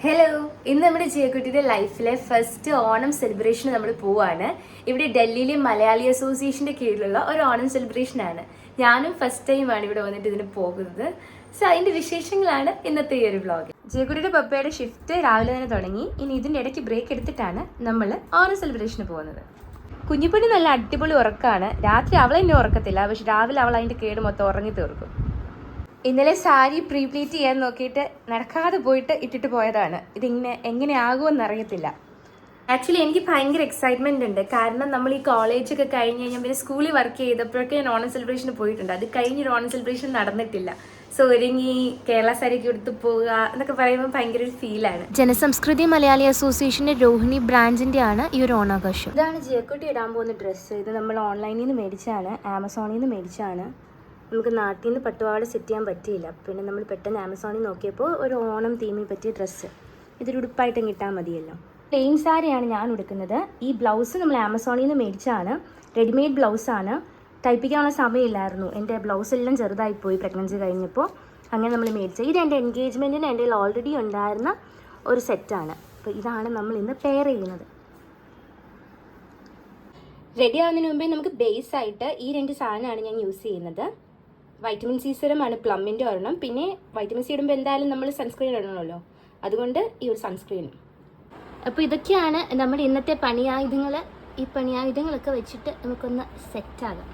Hello, ഇന്ന് നമ്മുടെ ജിയക്കുട്ടിയുടെ ലൈഫിലെ ഫസ്റ്റ് ഓണം സെലിബ്രേഷൻ നമ്മൾ പോവാണ്. ഇവിടെ ഡൽഹിയിലെ മലയാളി അസോസിയേഷന്റെ കീഴിലുള്ള ഒരു ഓണം സെലിബ്രേഷൻ ആണ്. ഞാനും ഫസ്റ്റ് ടൈമാണ് ഇവിടെ വന്നിട്ട് ഇതിന് പോകുന്നത്. സോ അതിന്റെ വിശേഷങ്ങളാണ് ഇന്നത്തെ ഈ ഒരു വ്ളോഗ്. ജിയക്കുട്ടിയുടെ പപ്പയുടെ ഷിഫ്റ്റ് രാവിലെ തന്നെ തുടങ്ങി. ഇനി ഇതിന്റെ ഇടയ്ക്ക് ബ്രേക്ക് എടുത്തിട്ടാണ് നമ്മൾ ഓണം സെലിബ്രേഷന് പോകുന്നത്. കുഞ്ഞിപ്പണി നല്ല അടിപൊളി ഉറക്കമാണ്. രാത്രി അവൾ എന്നെ ഉറക്കത്തില്ല, പക്ഷെ രാവിലെ അവൾ അതിന്റെ കേട് മൊത്തം ഉറങ്ങി തീർക്കും. ഇന്നലെ സാരി പ്രീപ്ലീറ്റ് ചെയ്യാൻ നോക്കിയിട്ട് നടക്കാതെ പോയിട്ട് ഇട്ടിട്ട് പോയതാണ്. ഇതിങ്ങനെ എങ്ങനെയാകുമെന്ന് അറിയത്തില്ല. ആക്ച്വലി എനിക്ക് ഭയങ്കര എക്സൈറ്റ്മെന്റ് ഉണ്ട്. കാരണം നമ്മൾ ഈ കോളേജൊക്കെ കഴിഞ്ഞ് കഴിഞ്ഞാൽ പിന്നെ സ്കൂളിൽ വർക്ക് ചെയ്തപ്പോഴൊക്കെ ഞാൻ ഓണം സെലിബ്രേഷന് പോയിട്ടുണ്ട്. അത് കഴിഞ്ഞൊരു ഓണം സെലിബ്രേഷൻ നടന്നിട്ടില്ല. സോ ഒരുങ്ങി കേരള സാരിക്ക് എടുത്ത് പോവുക എന്നൊക്കെ പറയുമ്പോൾ ഭയങ്കര ഒരു ഫീലാണ്. ജനസംസ്കൃതി മലയാളി അസോസിയേഷന്റെ രോഹിണി ബ്രാഞ്ചിന്റെ ആണ് ഈ ഒരു ഓണാഘോഷം. ഇതാണ് ജിയക്കുട്ടി ഇടാൻ പോകുന്ന ഡ്രസ്സ്. ഇത് നമ്മൾ ഓൺലൈനിൽ നിന്ന് മേടിച്ചാണ്, ആമസോണിൽ നിന്ന് മേടിച്ചാണ്. നമുക്ക് നാട്ടിൽ നിന്ന് പട്ടുപാവാട സെറ്റ് ചെയ്യാൻ പറ്റിയില്ല. പിന്നെ നമ്മൾ പെട്ടെന്ന് ആമസോണിൽ നോക്കിയപ്പോൾ ഒരു ഓണം തീമിൽ പറ്റിയ ഡ്രസ്സ് ഇതൊരു ഉടുപ്പായിട്ടും കിട്ടാൻ മതിയല്ലോ. പ്ലെയിൻ സാരിയാണ് ഞാൻ ഉടുക്കുന്നത്. ഈ ബ്ലൗസ് നമ്മൾ ആമസോണിൽ നിന്ന് മേടിച്ചാണ്. റെഡിമെയ്ഡ് ബ്ലൗസാണ്. തയ്പ്പിക്കാനുള്ള സമയമില്ലായിരുന്നു. എൻ്റെ ബ്ലൗസ് എല്ലാം ചെറുതായിപ്പോയി പ്രഗ്നൻസി കഴിഞ്ഞപ്പോൾ. അങ്ങനെ നമ്മൾ മേടിച്ചത്. ഇത് എൻ്റെ എൻഗേജ്മെൻറ്റിന് എൻ്റെ കയ്യിൽ ഓൾറെഡി ഉണ്ടായിരുന്ന ഒരു സെറ്റാണ്. അപ്പോൾ ഇതാണ് നമ്മൾ ഇന്ന് പെയർ ചെയ്യുന്നത്. റെഡി ആവുന്നതിന് മുമ്പേ നമുക്ക് ബേസ് ആയിട്ട് ഈ രണ്ട് സാധനമാണ് ഞാൻ യൂസ് ചെയ്യുന്നത്. വൈറ്റമിൻ സി സിറമാണ്, പ്ലമ്മിൻ്റെ ഒരെണ്ണം. പിന്നെ വൈറ്റമിൻ സി ഇടുമ്പോൾ എന്തായാലും നമ്മൾ സൺസ്ക്രീൻ ഇടണമല്ലോ, അതുകൊണ്ട് ഈ ഒരു സൺസ്ക്രീനും. അപ്പോൾ ഇതൊക്കെയാണ് നമ്മുടെ ഇന്നത്തെ പണിയായുധങ്ങൾ. ഈ പണിയായുധങ്ങളൊക്കെ വെച്ചിട്ട് നമുക്കൊന്ന് സെറ്റാകാം.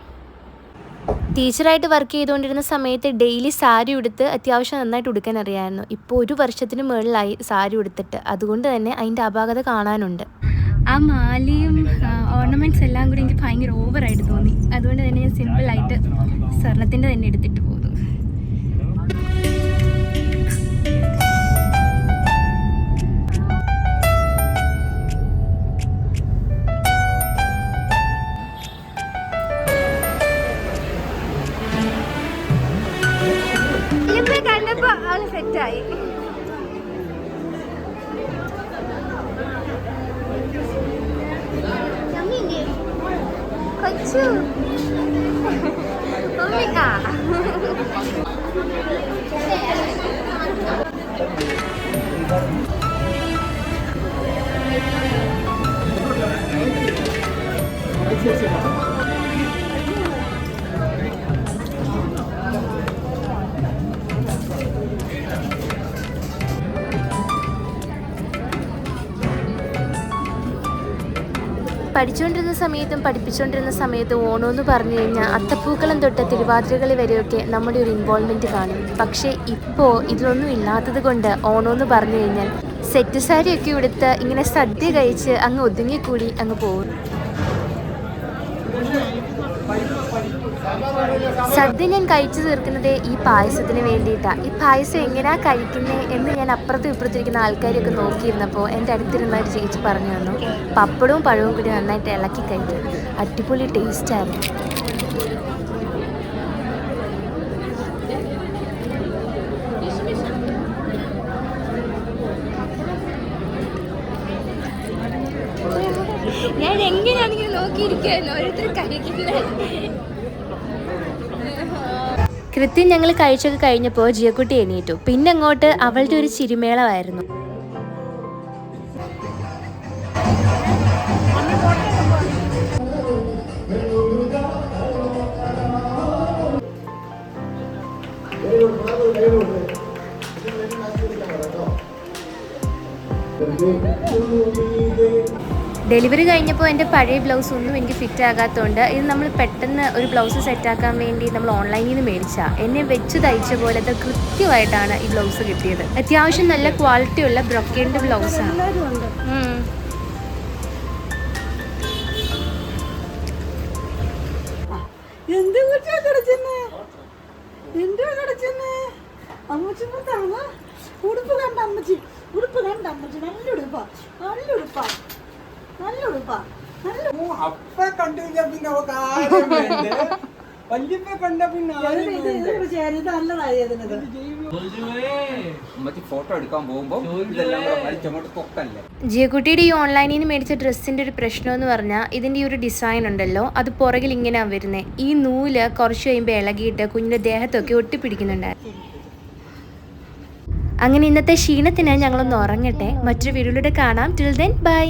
ടീച്ചറായിട്ട് വർക്ക് ചെയ്തുകൊണ്ടിരുന്ന സമയത്ത് ഡെയിലി സാരി ഉടുത്ത് അത്യാവശ്യം നന്നായിട്ട് ഉടുക്കാൻ അറിയാമായിരുന്നു. ഇപ്പോൾ 1 വർഷത്തിന് മുകളിലായി സാരി ഉടുത്തിട്ട്. അതുകൊണ്ട് തന്നെ അതിൻ്റെ അപാകത കാണാനുണ്ട്. ആ മാലയും ഓർണമെൻറ്റ്സ് എല്ലാം കൂടി എനിക്ക് ഭയങ്കര ഓവറായിട്ട് തോന്നി. അതുകൊണ്ട് തന്നെ ഞാൻ സിമ്പിളായിട്ട് സ്വർണത്തിൻ്റെ തന്നെ എടുത്തിട്ട് പോകുന്നു. ഇപ്പൊ കണ്ടപ്പോ അവള് സെറ്റായി. കൊച്ചു ഒമ്മിക്ക പഠിച്ചുകൊണ്ടിരുന്ന സമയത്തും പഠിപ്പിച്ചുകൊണ്ടിരുന്ന സമയത്തും ഓണമെന്ന് പറഞ്ഞു കഴിഞ്ഞാൽ അത്തപ്പൂക്കളം തൊട്ട് തിരുവാതിരകളി വരെയൊക്കെ നമ്മുടെ ഒരു ഇൻവോൾവ്മെൻറ്റ് കാണും. പക്ഷേ ഇപ്പോൾ ഇതിലൊന്നും ഇല്ലാത്തത് കൊണ്ട് ഓണമെന്ന് പറഞ്ഞു കഴിഞ്ഞാൽ സെറ്റ് സാരിയൊക്കെ ഉടുത്ത് ഇങ്ങനെ സദ്യ കഴിച്ച് അങ്ങ് ഒതുങ്ങിക്കൂടി അങ്ങ് പോകും. സദ്യ ഞാൻ കഴിച്ചു തീർക്കുന്നത് ഈ പായസത്തിന് വേണ്ടിയിട്ടാണ്. ഈ പായസം എങ്ങനെയാണ് കഴിക്കുന്നത് എന്ന് ഞാൻ അപ്പുറത്തും ഇപ്പുറത്തിരിക്കുന്ന ആൾക്കാരെയൊക്കെ നോക്കിയിരുന്നപ്പോൾ എൻ്റെ അടുത്തിരുന്ന ഒരു ചേച്ചി പറഞ്ഞു തന്നു, പപ്പടവും പഴവും കൂടി നന്നായിട്ട് ഇളക്കി കഴിക്കും. അടിപൊളി ടേസ്റ്റായിരുന്നു. ഞാൻ എങ്ങനെയാണെങ്കിലും നോക്കിയിരിക്കുകയായിരുന്നു ഓരോരുത്തർ കഴിക്കുന്നത്. കൃത്യം ഞങ്ങൾ കഴിച്ചൊക്കെ കഴിഞ്ഞപ്പോൾ ജിയക്കുട്ടി എണീറ്റു. പിന്നെ അങ്ങോട്ട് അവളുടെ ഒരു ചിരിമേളമായിരുന്നു. ഡെലിവറി കഴിഞ്ഞപ്പോൾ എൻ്റെ പഴയ ബ്ലൗസ് ഒന്നും എനിക്ക് ഫിറ്റ് ആകാത്തതുകൊണ്ട് ഇത് നമ്മൾ പെട്ടെന്ന് ഒരു ബ്ലൗസ് സെറ്റാക്കാൻ വേണ്ടി നമ്മൾ ഓൺലൈനിൽ നിന്ന് മേടിച്ചാൽ എന്നെ വെച്ച് തയ്ച്ച പോലത്തെ കൃത്യമായിട്ടാണ് ഈ ബ്ലൗസ് കിട്ടിയത്. അത്യാവശ്യം നല്ല ക്വാളിറ്റിയുള്ള ബ്രൊക്കേഡ് ബ്ലൗസാണ്. അപ്പ കണ്ടില്ല പിന്നെ വല്യപ്പ കണ്ട പിന്നെ ഫോട്ടോ എടുക്കാൻ പോകുമ്പോ ജിയക്കുട്ടിയുടെ ഈ ഓൺലൈനിൽ നിന്ന് മേടിച്ച ഡ്രസ്സിന്റെ ഒരു പ്രശ്നം എന്ന് പറഞ്ഞാൽ ഇതിന്റെ ഈ ഒരു ഡിസൈൻ ഉണ്ടല്ലോ, അത് പുറകിൽ ഇങ്ങനെയാണ് വരുന്നത്. ഈ നൂല് കുറച്ച് കഴിയുമ്പോൾ ഇളകിയിട്ട് കുഞ്ഞിന്റെ ദേഹത്തൊക്കെ ഒട്ടിപ്പിടിക്കുന്നുണ്ടായിരുന്നു. അങ്ങനെ ഇന്നത്തെ ക്ഷീണത്തിന് ഞങ്ങളൊന്ന് ഉറങ്ങട്ടെ. മറ്റൊരു വീഡിയോയിലൂടെ കാണാം. Till then bye.